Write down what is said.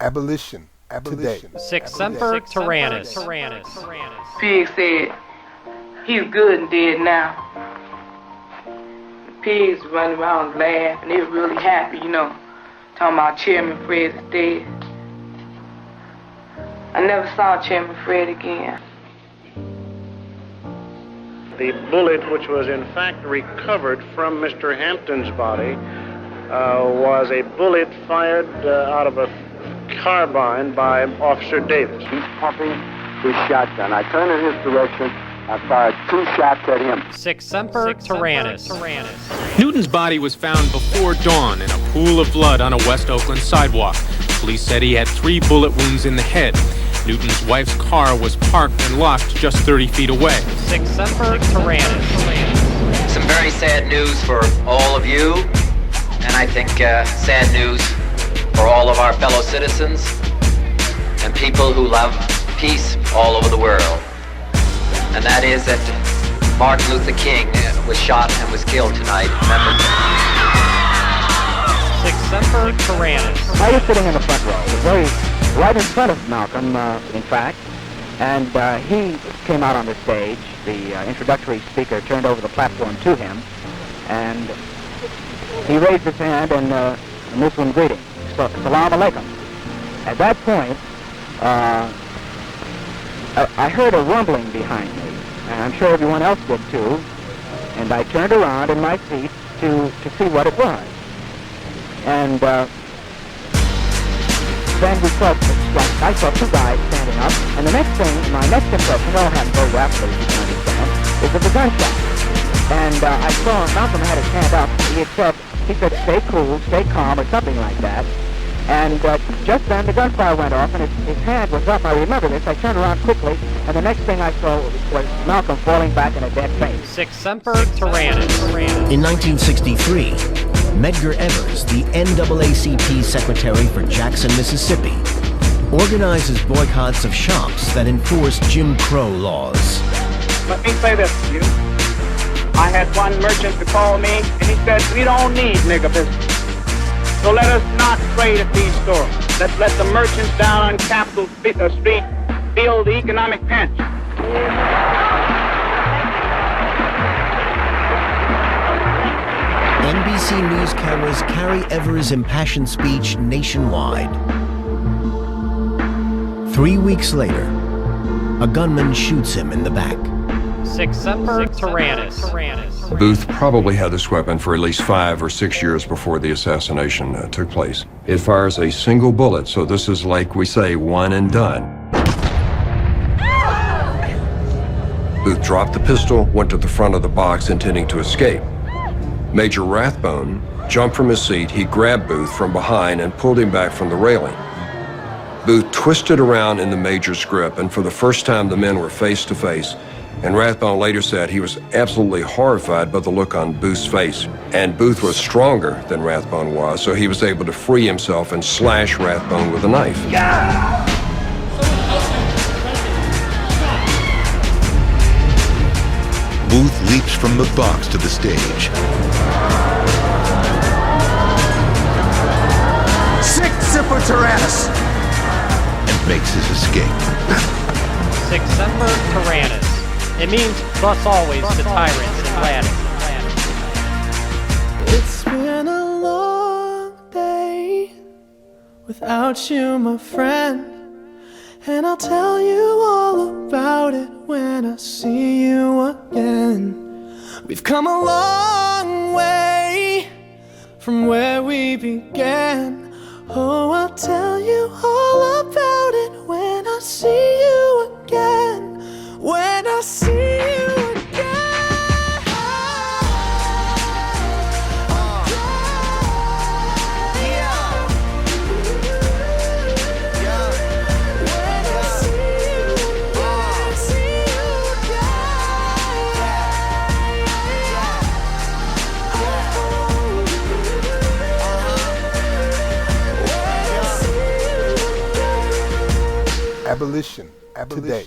Abolition Today. Sic semper tyrannis. Pig said, he's good and dead now. The pigs running around laughing, they were really happy, you know. Talking about Chairman Fred is dead. I never saw Chairman Fred again. The bullet, which was in fact recovered from Mr. Hampton's body, was a bullet fired out of a carbine by Officer Davis. He's pumping his shotgun. I turned in his direction. I fired 2 shots at him. Sic semper tyrannis. Newton's body was found before dawn in a pool of blood on a West Oakland sidewalk. Police said he had 3 bullet wounds in the head. Newton's wife's car was parked and locked just 30 feet away. Sic semper tyrannis. Some very sad news for all of you, and I think sad news for all of our fellow citizens and people who love peace all over the world. And that is that Martin Luther King was shot and was killed tonight. Remember? Sic semper tyrannis. I was sitting in the front row, right in front of Malcolm, in fact, and he came out on the stage. The introductory speaker turned over the platform to him, and he raised his hand in Muslim greeting. Salam alaikum. At that point, I heard a rumbling behind me, and I'm sure everyone else did too, and I turned around in my seat to see what it was. And then I saw 2 guys standing up, and the next thing, my next impression, it all happened very rapidly, you can understand, is of the gunshot. And I saw Malcolm had his hand up. He said, stay cool, stay calm, or something like that. And just then the gunfire went off, and his hand was up. I remember this. I turned around quickly, and the next thing I saw was Malcolm falling back in a dead faint. Sic semper tyrannis. In 1963, Medgar Evers, the NAACP secretary for Jackson, Mississippi, organizes boycotts of shops that enforce Jim Crow laws. Let me say this to you. I had one merchant to call me, and he said, we don't need nigger business. So let us not trade at these stores. Let's let the merchants down on Capitol Street feel the economic pinch. NBC News cameras carry Evers' impassioned speech nationwide. 3 weeks later, a gunman shoots him in the back. Sic semper tyrannis. Booth probably had this weapon for at least 5 or 6 years before the assassination took place. It fires a single bullet, so this is like we say, one and done. Booth dropped the pistol, went to the front of the box intending to escape. Major Rathbone jumped from his seat. He grabbed Booth from behind and pulled him back from the railing. Booth twisted around in the Major's grip, and for the first time the men were face to face. And Rathbone later said he was absolutely horrified by the look on Booth's face. And Booth was stronger than Rathbone was, so he was able to free himself and slash Rathbone with a knife. Yeah! Booth leaps from the box to the stage. Sic semper tyrannis. And makes his escape. Sic semper tyrannis. It means thus always to tyrants in Latin. It's been a long day without you, my friend, and I'll tell you all about it when I see you again. We've come a long way from where we began. Oh, I'll tell you all about it when I see you again. When I see you again. Abolition Today.